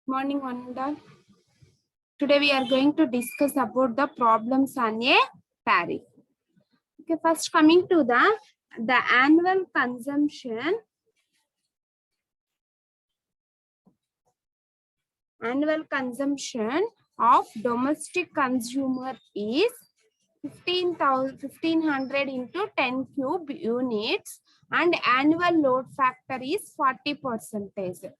Morning, one and all. Today we are going to discuss about the problems on a tariff. Okay, first coming to the annual consumption. Annual consumption of domestic consumer is 1500 into 10 cube units, and annual load factor is 40%.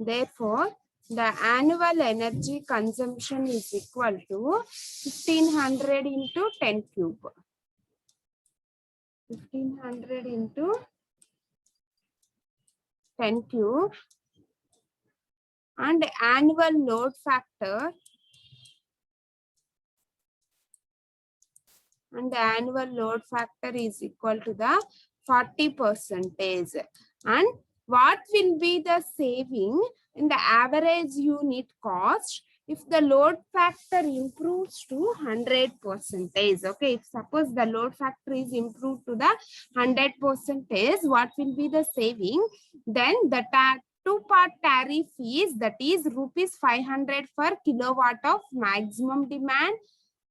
Therefore, the annual energy consumption is equal to 1500 into 10 cube. 1500 into 10 cube, and annual load factor is equal to the 40%. And what will be the saving in the average unit cost if the load factor improves to 100%? Okay, if suppose the load factor is improved to the 100%, what will be the saving? Then the two-part tariff is, that is rupees 500 per kilowatt of maximum demand.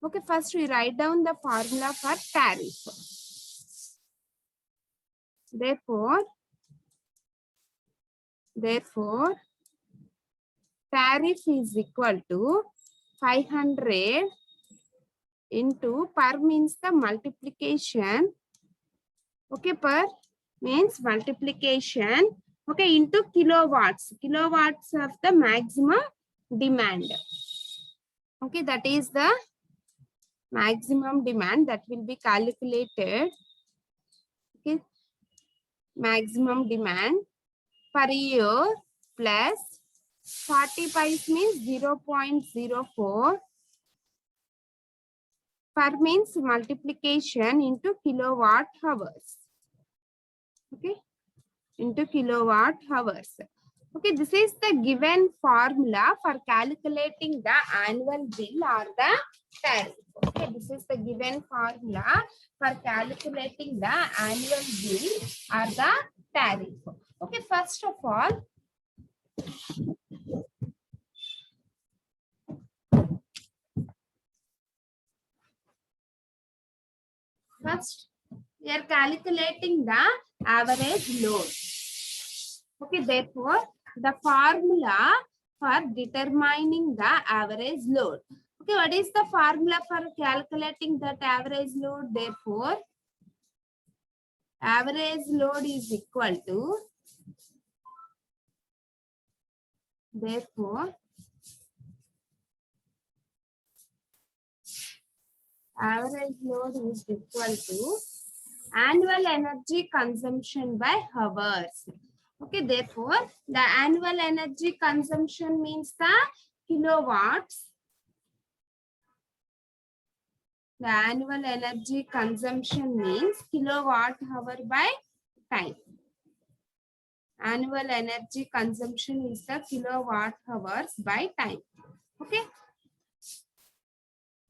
Okay, first we write down the formula for tariff. Therefore, tariff is equal to 500 into, per means the multiplication. Okay, per means multiplication. Okay, into kilowatts of the maximum demand. Okay, that is the maximum demand that will be calculated. Okay, maximum demand per year plus 40 pice means 0.04, per means multiplication into kilowatt hours. Okay, into kilowatt hours. Okay, this is the given formula for calculating the annual bill or the tariff. Okay, this is the given formula for calculating the annual bill or the tariff. Okay, first of all, we are calculating the average load. Okay, therefore, the formula for determining the average load. Okay, what is the formula for calculating that average load? Therefore, average load is equal to, average load is equal to annual energy consumption by hours. Okay, therefore, the annual energy consumption means the kilowatts. The annual energy consumption means kilowatt hour by time. Annual energy consumption is the kilowatt hours by time. Okay.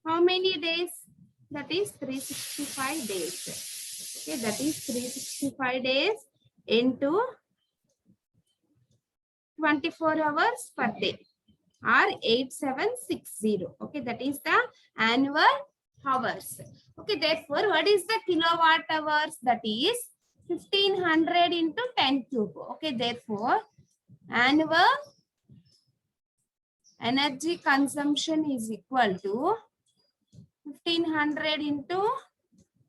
How many days? That is 365 days. Okay, that is 365 days into 24 hours per day, or 8760. Okay, that is the annual hours. Okay, therefore, what is the kilowatt hours? That is 1500 into 10 cube. Okay, therefore, annual energy consumption is equal to 1500 into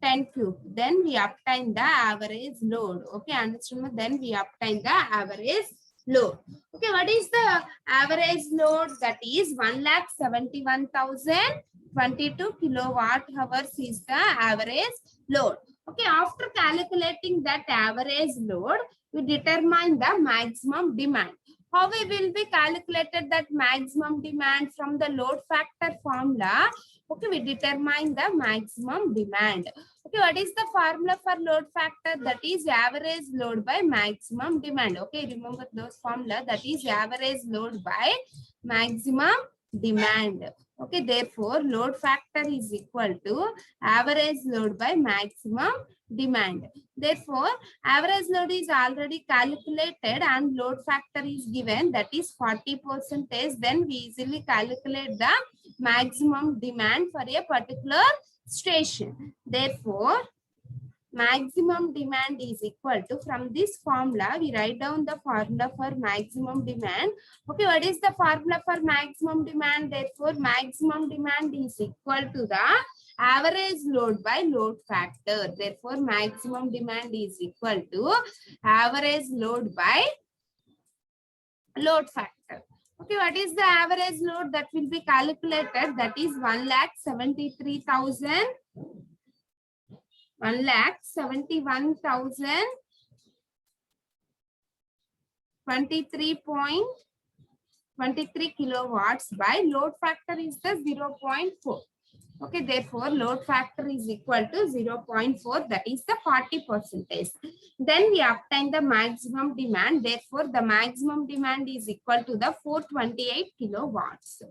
10 cube. Then we obtain the average load. Okay, understand? Then we obtain the average load. Okay, what is the average load? That is 1,71,022 kilowatt hours is the average load. Okay, after calculating that average load, we determine the maximum demand. How we will be calculated that maximum demand? From the load factor formula. Okay, we determine the maximum demand. Okay, what is the formula for load factor? That is average load by maximum demand. Okay, remember those formula. That is average load by maximum demand. Okay, therefore load factor is equal to average load by maximum demand. Therefore average load is already calculated and load factor is given, that is 40%. Then we easily calculate the maximum demand for a particular station. Therefore maximum demand is equal to, from this formula we write down the formula for maximum demand. Okay, what is the formula for maximum demand? Therefore maximum demand is equal to the average load by load factor. Therefore maximum demand is equal to average load by load factor. Okay, what is the average load that will be calculated? That is 1,73,000. 1,71,023 kilowatts by load factor is the 0.4. Okay, therefore load factor is equal to 0.4, that is the 40%. Then we obtain the maximum demand. Therefore the maximum demand is equal to the 428 kilowatts.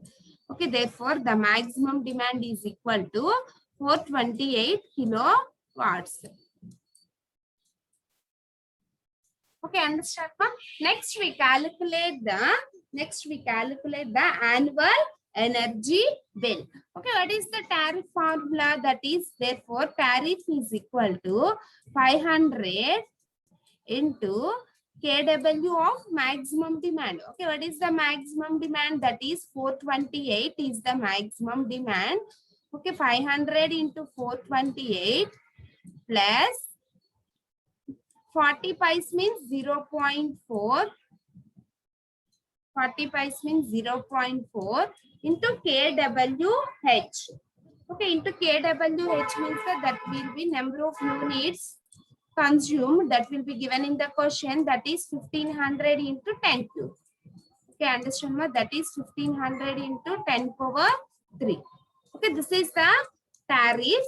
Okay, therefore the maximum demand is equal to 428 kilowatts. Okay, understand? Next we calculate the annual energy bill. Okay, what is the tariff formula? That is, therefore tariff is equal to 500 into kW of maximum demand. Okay, what is the maximum demand? That is 428 is the maximum demand. Okay, 500 into 428 plus 40 pice means 0.4. 40 pice means 0.4 into kWh. Okay, into kWh means that will be number of units consumed, that will be given in the question, that is 1500 into 10 cube. Okay, understand what? That is 1500 into 10 power 3. Okay, this is the tariff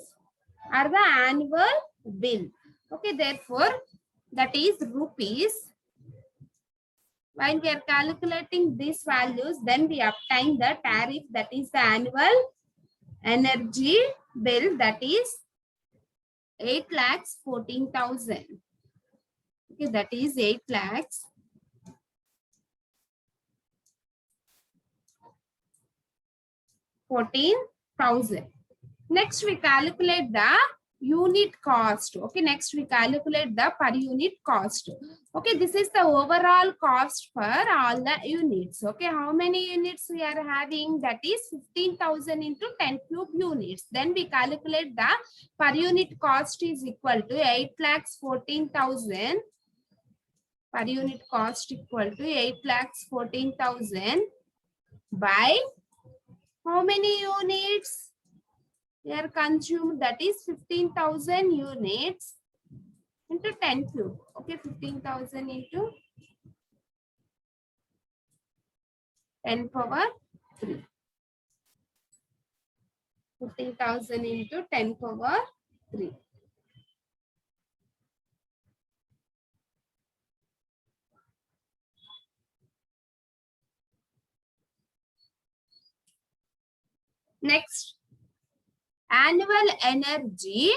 or the annual bill. Okay, therefore that is rupees. While we are calculating these values, then we obtain the tariff, that is the annual energy bill, that is 8,14,000. Okay, that is 8,14,000. Next we calculate the unit cost. Okay, next we calculate the per unit cost. Okay, this is the overall cost for all the units. Okay, how many units we are having? That is 15,000 into 10 cube units. Then we calculate the per unit cost is equal to 8,14,000. Per unit cost equal to 8,14,000 by how many units they are consumed? That is 15,000 units into 10 cube. Okay, 15,000 into 10 power 3. 15,000 into 10 power 3. Next, annual energy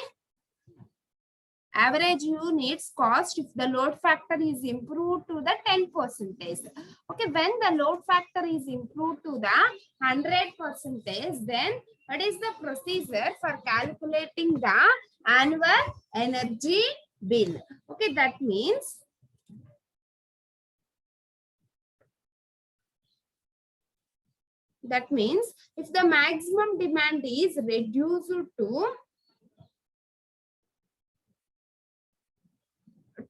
average units cost if the load factor is improved to the 10%. Okay, when the load factor is improved to the 100%, then what is the procedure for calculating the annual energy bill? Okay, that means if the maximum demand is reduced to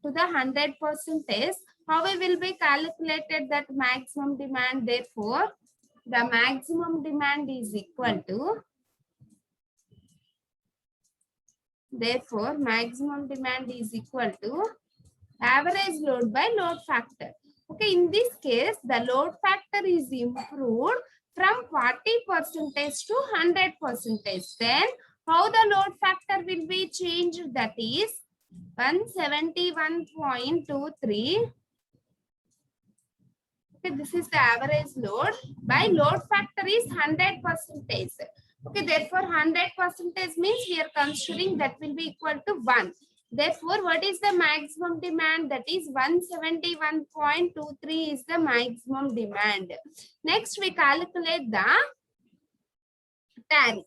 the 100%, how we will be calculated that maximum demand? Therefore the maximum demand is equal to, average load by load factor. Okay, in this case the load factor is improved from 40% to 100%. Then How the load factor will be changed? That is 171.23. Okay, this is the average load. By load factor is 100%. Okay, therefore 100% means we are considering that will be equal to 1. Therefore, what is the maximum demand? That is 171.23 is the maximum demand. Next, we calculate the tariff.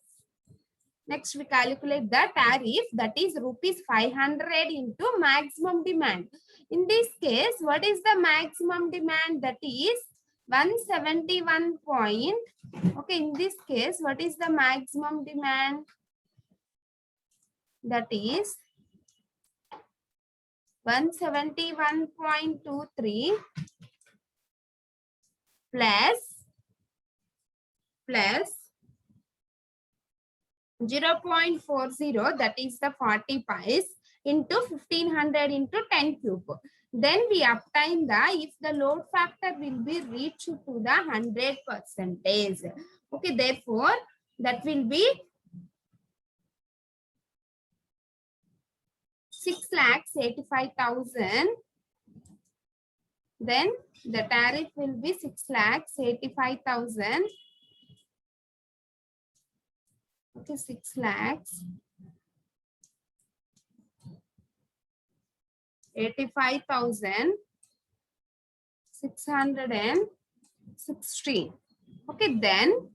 Next, we calculate the tariff, that is rupees 500 into maximum demand. In this case, what is the maximum demand? That is 171 point. Okay, in this case, what is the maximum demand? That is 171.23 plus 0.40, that is the 40 pies, into 1500 into 10 cube. Then we obtain the, if the load factor will be reached to the 100%. Okay, therefore that will be 6,85,000. Then the tariff will be 6,85,000. Okay, 6,85,616. Okay, then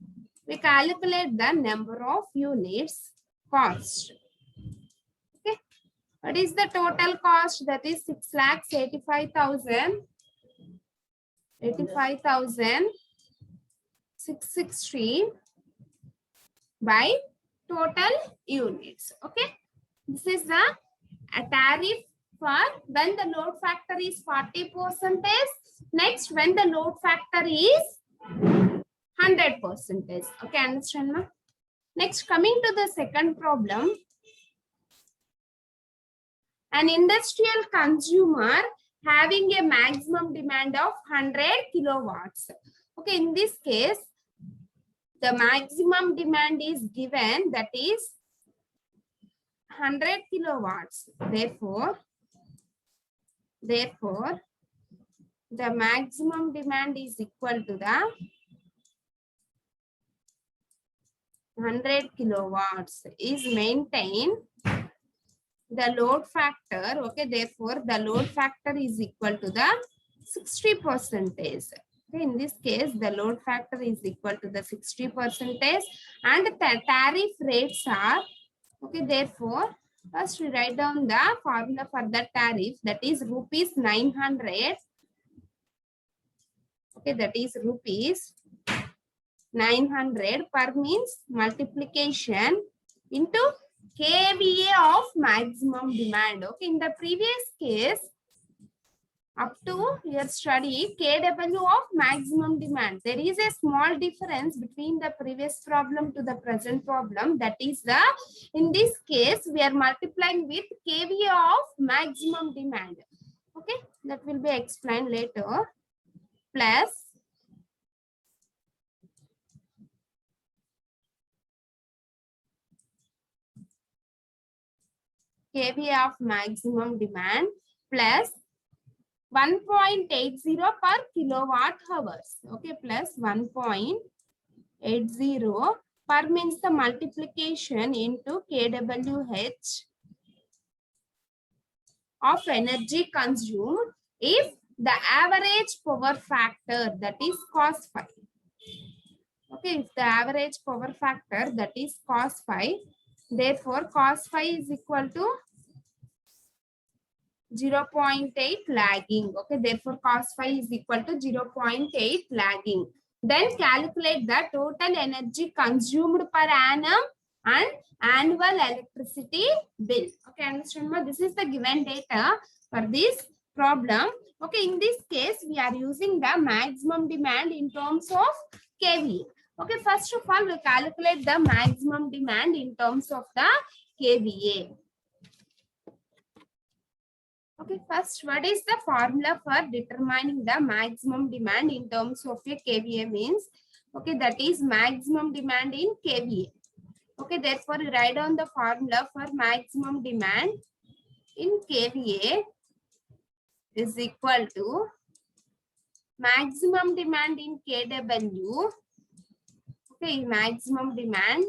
we calculate the number of units cost. Okay, what is the total cost? That is 6,85,616 by total units. Okay, this is the tariff for when the load factor is 40%. Next, when the load factor is 100%. Okay, understand now? Next, coming to the second problem. An industrial consumer having a maximum demand of 100 kilowatts. Okay, in this case, the maximum demand is given, that is 100 kilowatts. Therefore, the maximum demand is equal to the 100 kilowatts is maintained. The load factor, okay, therefore the load factor is equal to the 60%. Okay, in this case, the load factor is equal to the 60% and the tariff rates are, okay, therefore, first we write down the formula for the tariff, that is rupees 900. Okay, that is rupees 900 per means multiplication into kVA of maximum demand. Okay, in the previous case, up to your study, kW of maximum demand. There is a small difference between the previous problem to the present problem. That is the, in this case, we are multiplying with kVA of maximum demand. Okay, that will be explained later. Plus kVA of maximum demand plus 1.80 per kilowatt hours. Okay, plus 1.80 per means the multiplication into kWh of energy consumed if the average power factor, that is cos phi. Okay, if the average power factor, that is cos phi, therefore cos phi is equal to 0.8 lagging. Okay, therefore cos phi is equal to 0.8 lagging. Then calculate the total energy consumed per annum and annual electricity bill. Okay, understand? This is the given data for this problem. Okay, in this case, we are using the maximum demand in terms of kVA. Okay, first of all, we calculate the maximum demand in terms of the kVA. Okay, first, what is the formula for determining the maximum demand in terms of a kVA means? Okay, that is maximum demand in kVA. Okay, therefore you write down the formula for maximum demand in kVA is equal to maximum demand in kW. Okay, maximum demand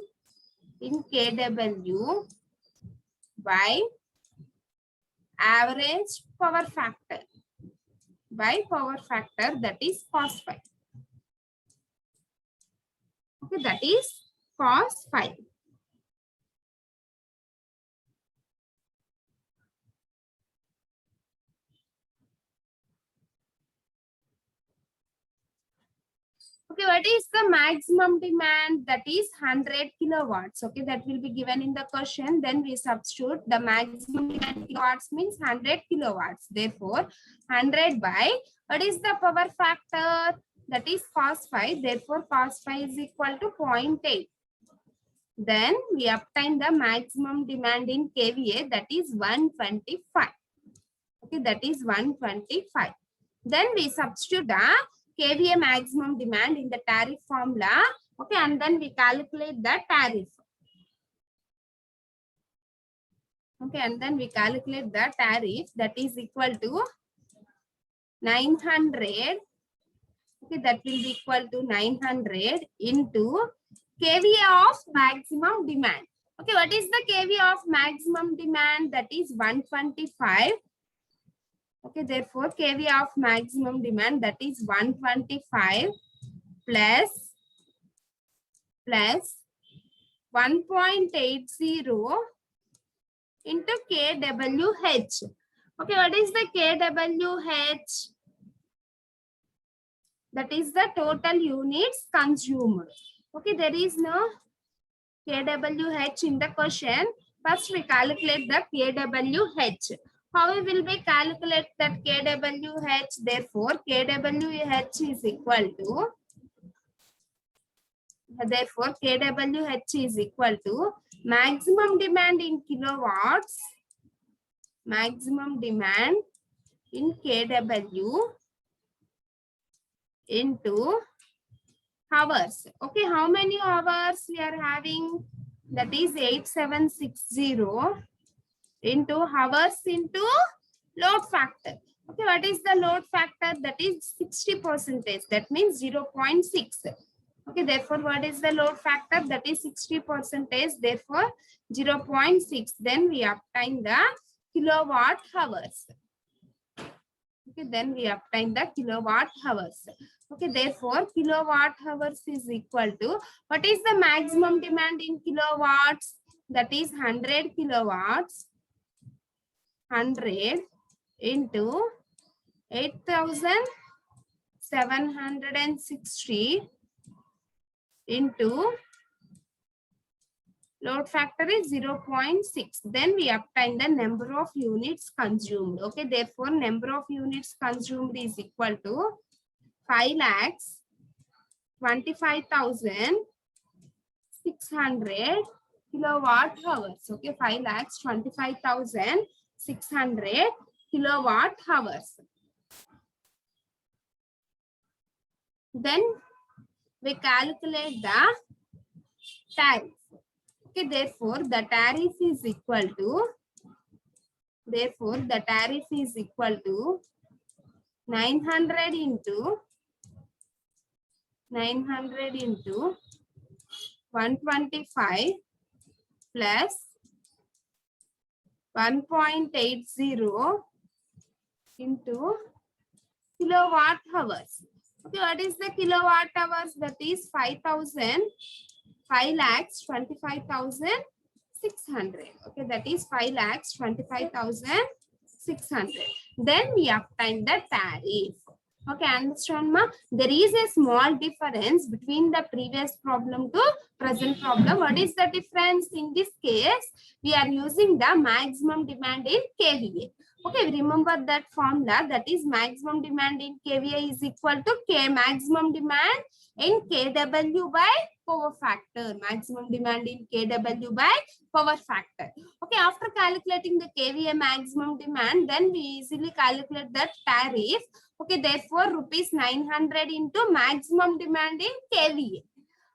in kW by average power factor, that is cos phi. Okay, that is cos phi. Okay, what is the maximum demand? That is 100 kilowatts. Okay, that will be given in the question. Then we substitute the maximum demand kilowatts means 100 kilowatts. Therefore, 100 by what is the power factor? That is cos phi. Therefore, cos phi is equal to 0.8. Then we obtain the maximum demand in kVA, that is 125. Okay, that is 125. Then we substitute the kVA maximum demand in the tariff formula. Okay, and then we calculate the tariff. Okay, and then we calculate the tariff, that is equal to 900. Okay, that will be equal to 900 into kVA of maximum demand. Okay, what is the kVA of maximum demand? That is 125. Okay, therefore kVA of maximum demand, that is 125 plus 1.80 into kWh. Okay, what is the kWh? That is the total units consumed. Okay, there is no kWh in the question. First we calculate the kWh. How we will be calculate that kWh? Therefore, kWh is equal to, maximum demand in kilowatts, maximum demand in kW into hours. Okay, how many hours we are having? That is 8760 into hours into load factor. Okay, what is the load factor? That is 60%. That means 0.6. Okay, therefore, what is the load factor? That is 60%. Therefore, 0.6. Then we obtain the kilowatt hours. Okay, then we obtain the kilowatt hours. Okay, therefore, kilowatt hours is equal to, what is the maximum demand in kilowatts? That is 100 kilowatts. 100 into 8760 into load factor is 0.6. Then we obtain the number of units consumed. Okay, therefore number of units consumed is equal to 5,25,600 kilowatt hours. Okay, 5,25,600 kilowatt hours. Then we calculate the tariff. Okay, therefore the tariff is equal to, 900 into 125 plus 1.80 into kilowatt hours. Okay, what is the kilowatt hours? That is 5,25,600. Okay, that is 5,25,600. Then we obtain the tariff. Okay, understand ma? There is a small difference between the previous problem to present problem. What is the difference? In this case, we are using the maximum demand in kVA. Okay, remember that formula, that is maximum demand in kVA is equal to K maximum demand in kW by power factor. Maximum demand in kW by power factor. Okay, after calculating the kVA maximum demand, then we easily calculate that tariff. Okay, therefore rupees 900 into maximum demand in kVA.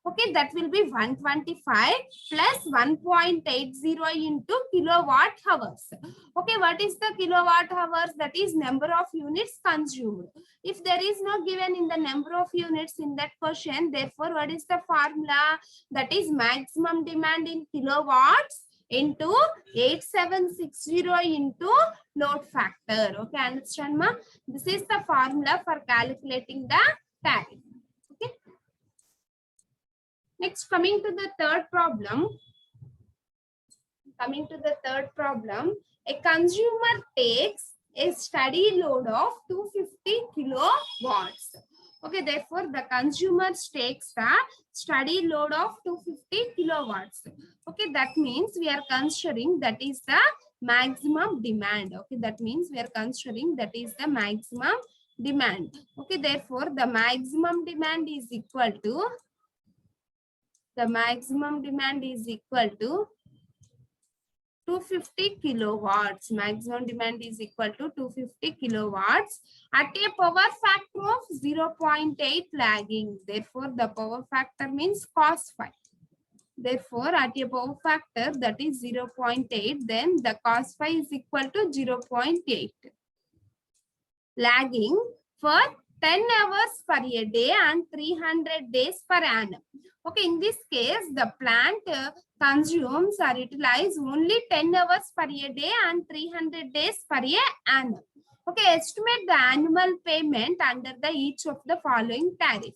Okay, that will be 125 plus 1.80 into kilowatt hours. Okay, what is the kilowatt hours? That is number of units consumed. If there is no given in the number of units in that question, therefore, what is the formula? That is maximum demand in kilowatts into 8760 into load factor. Okay, understand, ma? This is the formula for calculating the tariff. Okay. Next, coming to the third problem. A consumer takes a steady load of 250 kilowatts. Okay, therefore the consumer takes the steady load of 250 kilowatts. Okay, that means we are considering that is the maximum demand. Okay, that means we are considering that is the maximum demand. Okay, therefore the maximum demand is equal to 250 kilowatts. Maximum demand is equal to 250 kilowatts at a power factor of 0.8 lagging. Therefore, the power factor means cos phi. Therefore, at a power factor that is 0.8, then the cos phi is equal to 0.8. Lagging for 10 hours per a day and 300 days per annum. Okay, in this case, the plant consumes or utilizes only 10 hours per a day and 300 days per annum. Okay, estimate the annual payment under the each of the following tariff.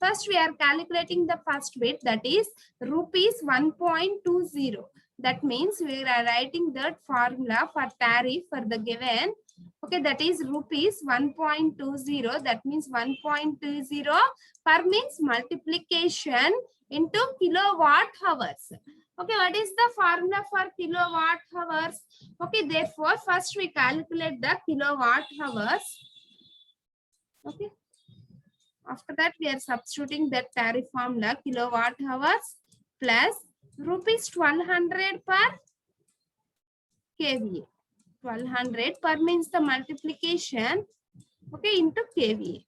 First, we are calculating the first bit, that is rupees 1.20. That means we are writing that formula for tariff for the given. Okay, that is rupees 1.20. That means 1.20 per means multiplication into kilowatt hours. Okay, what is the formula for kilowatt hours? Okay, therefore, first we calculate the kilowatt hours. Okay. After that, we are substituting that tariff formula, kilowatt hours plus rupees 1200 per kVA. 1200 per means the multiplication, okay, into kVA.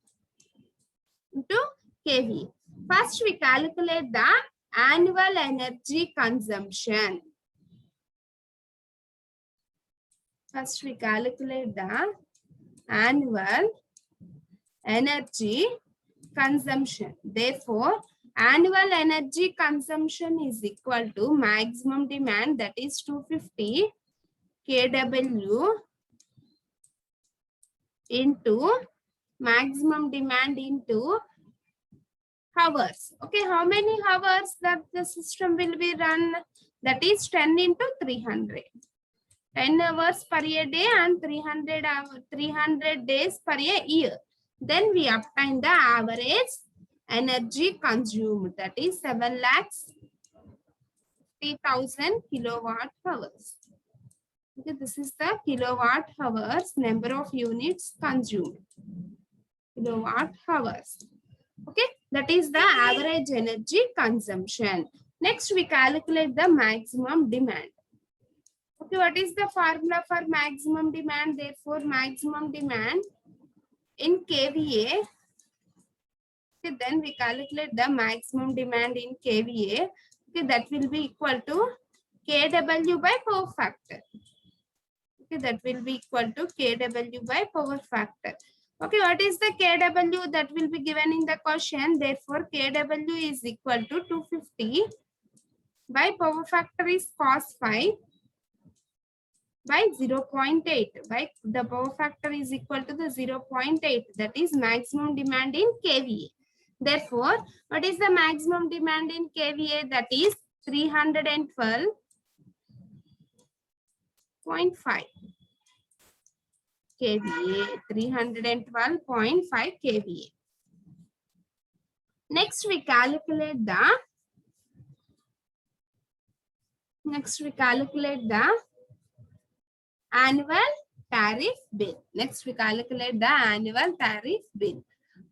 First, we calculate the annual energy consumption. First, we calculate the annual energy consumption. Therefore, annual energy consumption is equal to maximum demand, that is 250 kW into maximum demand into hours. Okay, how many hours that the system will be run? That is 10 into 300. 10 hours per a day and 300 days per a year. Then we obtain the average energy consumed, that is 7,50,000 kilowatt hours. Okay, this is the kilowatt hours, number of units consumed. Kilowatt hours. Okay, that is the average energy consumption. Next, we calculate the maximum demand. Okay, what is the formula for maximum demand? Therefore, maximum demand in kVA. Okay, then we calculate the maximum demand in kVA. Okay, that will be equal to kW by power factor. Okay, that will be equal to kW by power factor. Okay, what is the kW that will be given in the question? Therefore, kW is equal to 250 by power factor is cos phi by 0.8. By the power factor is equal to the 0.8. That is maximum demand in kVA. Therefore, what is the maximum demand in kVA? That is 312.5 kVA. 312.5 kVA. Next, we calculate the annual tariff bill. Next, we calculate the annual tariff bill.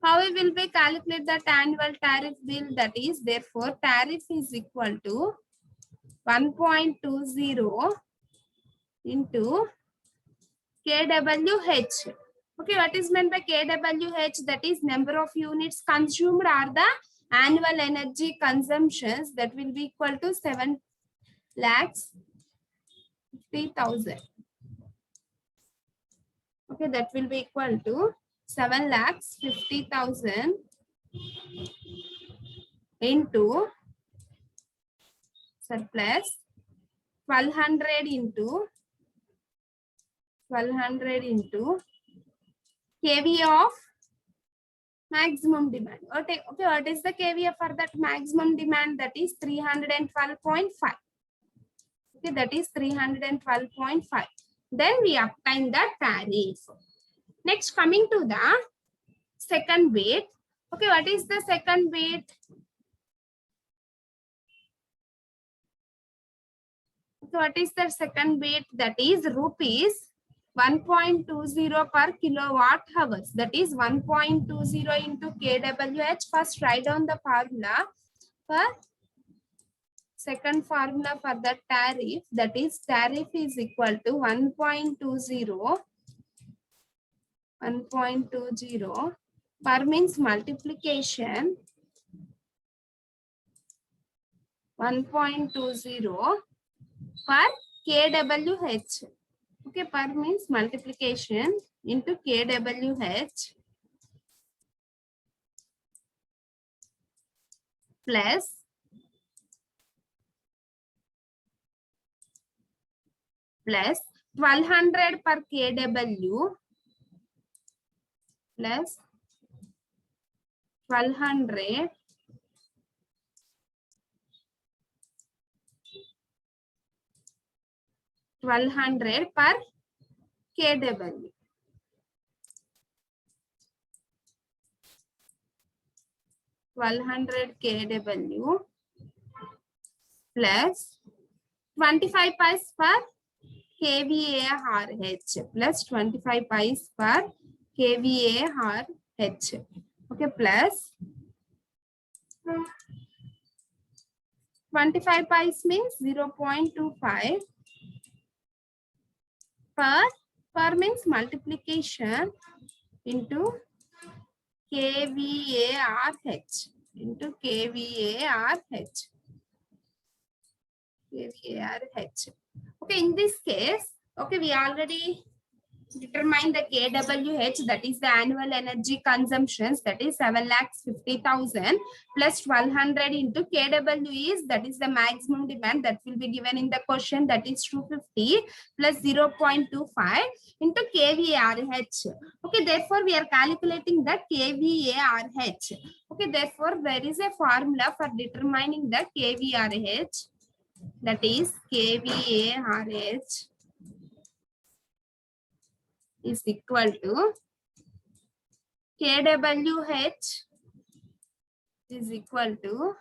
How we will be calculate that annual tariff bill? That is, therefore, tariff is equal to 1.20 into kWh. Okay, what is meant by kWh? That is number of units consumed or the annual energy consumptions, that will be equal to 7,50,000. Okay, that will be equal to 7,50,000 into surplus 1200 into kVA of maximum demand. Okay, what is the kVA for that maximum demand? That is 312.5. Okay, that is 312.5. Then we obtain the tariff. Next, coming to the second weight. Okay, what is the second weight? So what is the second weight? That is rupees 1.20 per kilowatt hours. That is 1.20 into kWh. First write down the formula for second formula for the tariff. That is tariff is equal to 1.20 per means multiplication 1.20 per kWh. Okay, per means multiplication into kWh plus 1200 per kW plus 1200 per kW. kW plus 25 paise per kVARH plus 25 paise per kVARH. Okay, plus 25 paise means 0.25 per means multiplication into kVARH into kVARH. Okay, in this case, okay, we already determine the kWh, that is the annual energy consumptions, that is 7,50,000 plus 1200 into kW is, that is the maximum demand that will be given in the question, that is 250 plus 0.25 into kVARH. Okay, therefore we are calculating the kVARH. Okay, therefore there is a formula for determining the kVARH, that is kVARH is equal to kWh is equal to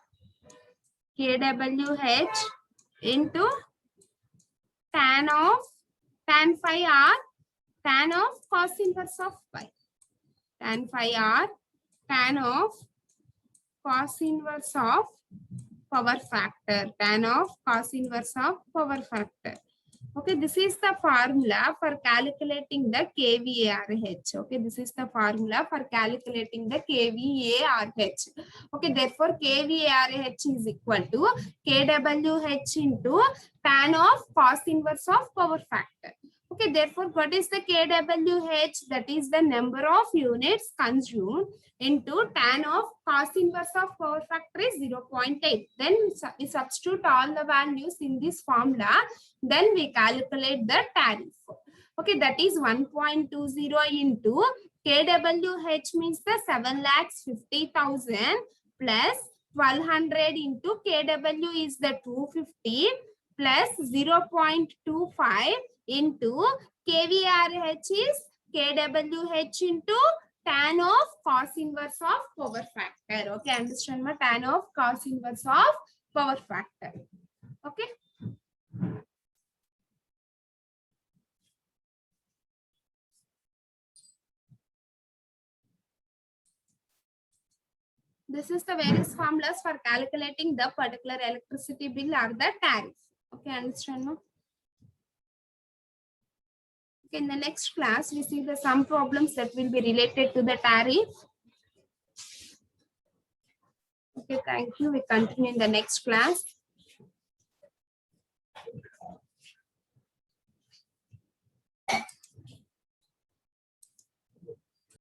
kWh into tan phi r, tan of cos inverse of pi, tan phi r, tan of cos inverse of power factor, tan of cos inverse of power factor. Okay, this is the formula for calculating the kVARH. Okay, this is the formula for calculating the kVARH. Okay, therefore kVARH is equal to kWh into tan of cos inverse of power factor. Okay, therefore what is the kWh? That is the number of units consumed into tan of cos inverse of power factor is 0.8. Then we substitute all the values in this formula. Then we calculate the tariff. Okay, that is 1.20 into kWh means the 7,50,000 plus 1200 into kW is the 250 plus 0.25 into kVARH is kWh into tan of cos inverse of power factor. Okay, understand my tan of cos inverse of power factor. Okay. This is the various formulas for calculating the particular electricity bill or the tariff. Okay, understand no? Okay, in the next class, we see the some problems that will be related to the tariff. Okay. Okay, thank you. We continue in the next class.